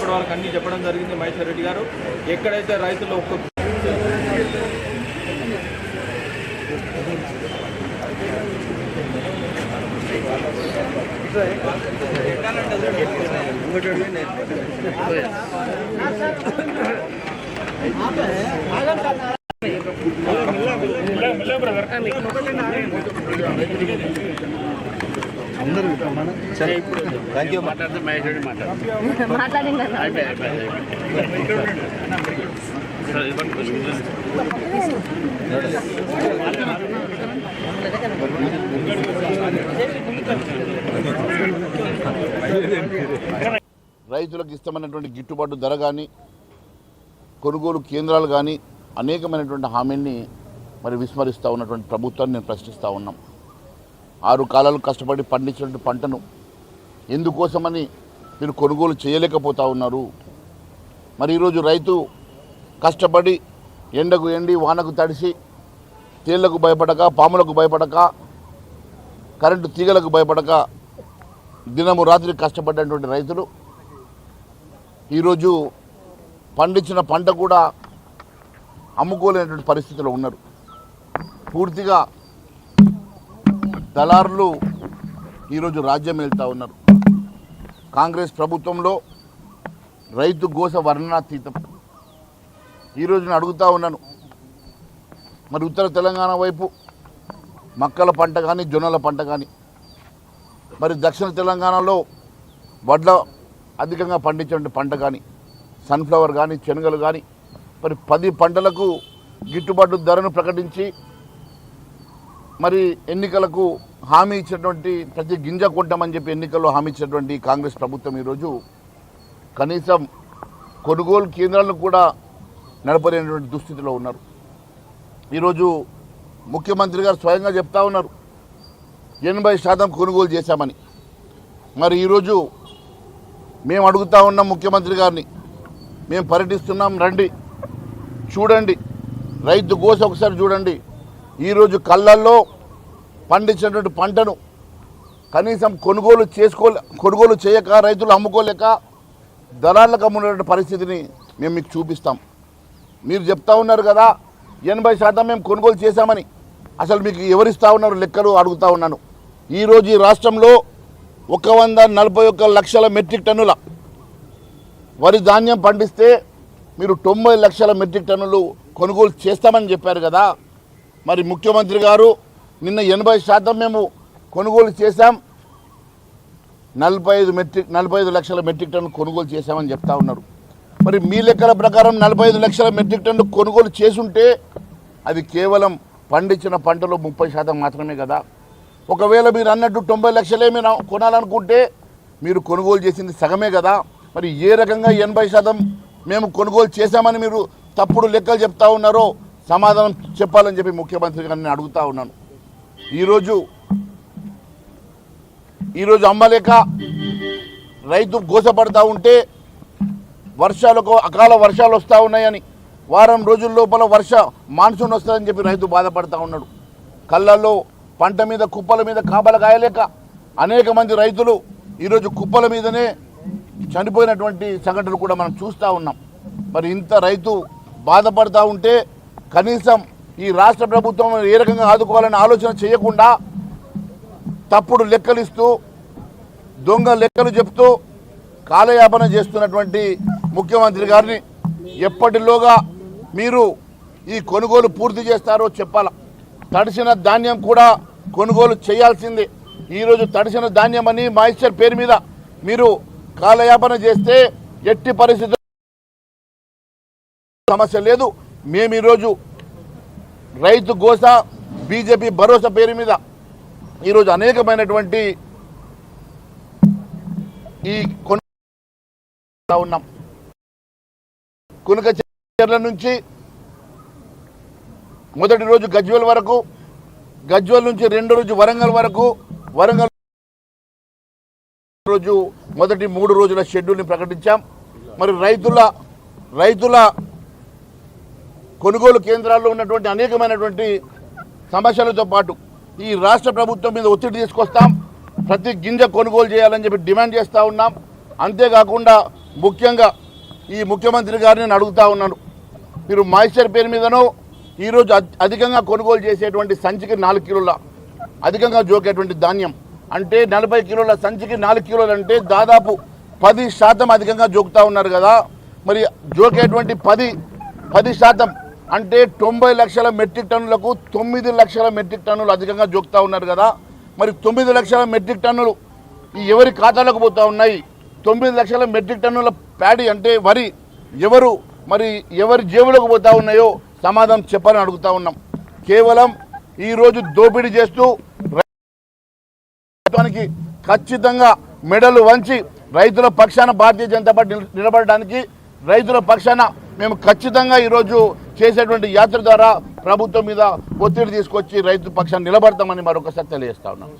ఇప్పటి వరకు అన్నీ చెప్పడం జరిగింది మహేశ్వర్ రెడ్డి గారు. ఎక్కడైతే రైతులు ఒక్క థ్యాంక్ యూ. మాట్లాడితే మహేశ్వరి రైతులకు ఇష్టమైనటువంటి గిట్టుబాటు ధర కానీ కొనుగోలు కేంద్రాలు కానీ అనేకమైనటువంటి హామీని మరి విస్మరిస్తూ ఉన్నటువంటి ప్రభుత్వాన్ని నేను ప్రశ్నిస్తూ ఉన్నాం. 6 కాలాలు కష్టపడి పండించినటువంటి పంటను ఎందుకోసమని మీరు కొనుగోలు చేయలేకపోతూ ఉన్నారు? మరి ఈరోజు రైతు కష్టపడి ఎండకు ఎండి వానకు తడిసి తేళ్లకు భయపడక పాములకు భయపడక కరెంటు తీగలకు భయపడక దినము రాత్రి కష్టపడ్డటువంటి రైతులు ఈరోజు పండించిన పంట కూడా అమ్ముకోలేనటువంటి పరిస్థితిలో ఉన్నారు. పూర్తిగా దళారులు ఈరోజు రాజ్యం వెళ్తూ ఉన్నారు. కాంగ్రెస్ ప్రభుత్వంలో రైతు గోస వర్ణనాతీతం. ఈరోజు నేను అడుగుతూ ఉన్నాను, మరి ఉత్తర తెలంగాణ వైపు మక్కల పంట కానీ జొన్నల పంట కానీ, మరి దక్షిణ తెలంగాణలో వడ్ల అధికంగా పండించే పంట కానీ సన్ఫ్లవర్ కానీ శనగలు కానీ మరి 10 పంటలకు గిట్టుబాటు ధరను ప్రకటించి మరి ఎన్నికలకు హామీ ఇచ్చినటువంటి ప్రతి గింజ కొంటామని చెప్పి ఎన్నికల్లో హామీ ఇచ్చినటువంటి కాంగ్రెస్ ప్రభుత్వం ఈరోజు కనీసం కొనుగోలు కేంద్రాలను కూడా నడపలేనటువంటి దుస్థితిలో ఉన్నారు. ఈరోజు ముఖ్యమంత్రి గారు స్వయంగా చెప్తా ఉన్నారు 80% కొనుగోలు చేశామని. మరి ఈరోజు మేము అడుగుతూ ఉన్నాం ముఖ్యమంత్రి గారిని, మేము పర్యటిస్తున్నాం, రండి చూడండి రైతు గోస ఒకసారి చూడండి. ఈరోజు కళ్ళల్లో పండించినటువంటి పంటను కనీసం కొనుగోలు చేయక రైతులు అమ్ముకోలేక దళాలకు అమ్ముకునేటువంటి పరిస్థితిని మేము మీకు చూపిస్తాం. మీరు చెప్తా ఉన్నారు కదా 80% మేము కొనుగోలు చేశామని. అసలు మీకు ఎవరిస్తూ ఉన్నారు లెక్కలు అడుగుతూ ఉన్నాను. ఈరోజు ఈ రాష్ట్రంలో 141 లక్షల మెట్రిక్ టన్నుల వరి ధాన్యం పండిస్తే మీరు 90 లక్షల మెట్రిక్ టన్నులు కొనుగోలు చేస్తామని చెప్పారు కదా. మరి ముఖ్యమంత్రి గారు నిన్న 80% మేము కొనుగోలు చేశాం, 45 లక్షల మెట్రిక్ టన్ను కొనుగోలు చేశామని చెప్తా ఉన్నారు. మరి మీ లెక్కల ప్రకారం 45 లక్షల మెట్రిక్ టన్ను కొనుగోలు చేసుంటే అది కేవలం పండించిన పంటలో 30% మాత్రమే కదా. ఒకవేళ మీరు అన్నట్టు 90 లక్షలే మీరు కొనాలనుకుంటే మీరు కొనుగోలు చేసింది సగమే కదా. మరి ఏ రకంగా 80% మేము కొనుగోలు చేశామని మీరు తప్పుడు లెక్కలు చెప్తా ఉన్నారో సమాధానం చెప్పాలని చెప్పి ముఖ్యమంత్రి గారిని నేను అడుగుతా ఉన్నాను. ఈరోజు అమ్మలేక రైతు గోసపడతా ఉంటే అకాల వర్షాలు వస్తూ ఉన్నాయని, వారం రోజుల లోపల మాన్సూన్ వస్తుందని చెప్పి రైతు బాధపడతా ఉన్నాడు. కళ్ళల్లో పంట మీద కుప్పల మీద కాపలు కాయలేక అనేక మంది రైతులు ఈరోజు కుప్పల మీదనే చనిపోయినటువంటి సంఘటనలు కూడా మనం చూస్తూ ఉన్నాం. మరి ఇంత రైతు బాధపడతా ఉంటే కనీసం ఈ రాష్ట్ర ప్రభుత్వం ఏ రకంగా ఆదుకోవాలని ఆలోచన చేయకుండా తప్పుడు లెక్కలు ఇస్తూ దొంగ లెక్కలు చెప్తూ కాలయాపన చేస్తున్నటువంటి ముఖ్యమంత్రి గారిని ఎప్పటిలోగా మీరు ఈ కొనుగోలు పూర్తి చేస్తారో చెప్పాల. తడిసిన ధాన్యం కూడా కొనుగోలు చేయాల్సిందే. ఈరోజు తడిసిన ధాన్యం అని మాయిశ్చర్ పేరు మీద మీరు కాలయాపన చేస్తే ఎట్టి పరిస్థితుల్లో సమస్య లేదు. మేము ఈరోజు రైతు గోస బీజేపీ భరోసా పేరు మీద ఈరోజు అనేకమైనటువంటి ఈ ఉన్నాం. కునకచెర్ల నుంచి మొదటి రోజు గజ్వేల్ వరకు, గజ్వేల్ నుంచి రెండో రోజు వరంగల్ వరకు, వరంగల్ రోజు మొదటి 3 రోజుల షెడ్యూల్ని ప్రకటించాం. మరి రైతుల కొనుగోలు కేంద్రాల్లో ఉన్నటువంటి అనేకమైనటువంటి సమస్యలతో పాటు ఈ రాష్ట్ర ప్రభుత్వం మీద ఒత్తిడి తీసుకొస్తాం. ప్రతి గింజ కొనుగోలు చేయాలని చెప్పి డిమాండ్ చేస్తూ ఉన్నాం. అంతేకాకుండా ముఖ్యంగా ఈ ముఖ్యమంత్రి గారిని నేను అడుగుతా ఉన్నాను, మీరు మాయిశ్చర్ పేరు మీదనో ఈరోజు అధికంగా కొనుగోలు చేసేటువంటి సంచికి 4 కిలోల అధికంగా జోకేటువంటి ధాన్యం అంటే 40 కిలోల సంచికి 4 కిలోలు అంటే దాదాపు 10% అధికంగా జోకుతా ఉన్నారు కదా. మరి జోకేటువంటి 10% అంటే 90 లక్షల మెట్రిక్ టన్నులకు 9 లక్షల మెట్రిక్ టన్నులు అధికంగా జోకుతా ఉన్నారు కదా. మరి 9 లక్షల మెట్రిక్ టన్నులు ఎవరి ఖాతాలకు పోతా ఉన్నాయి? 9 లక్షల మెట్రిక్ టన్నుల ప్యాడీ అంటే వరి ఎవరి జేబులకు పోతా ఉన్నాయో సమాధానం చెప్పని అడుగుతా ఉన్నాం. కేవలం ఈరోజు దోపిడీ చేస్తూ రైతునికి ఖచ్చితంగా మెడలు వంచి రైతుల పక్షాన భారతీయ జనతా పార్టీ నిలబడడానికి రైతుల పక్షాన మేము ఖచ్చితంగా ఈరోజు చేసేటువంటి యాత్ర ద్వారా ప్రభుత్వం మీద ఒత్తిడి తీసుకొచ్చి రైతు పక్షాన్ని నిలబడతామని మరొకసారి తెలియజేస్తా ఉన్నాం.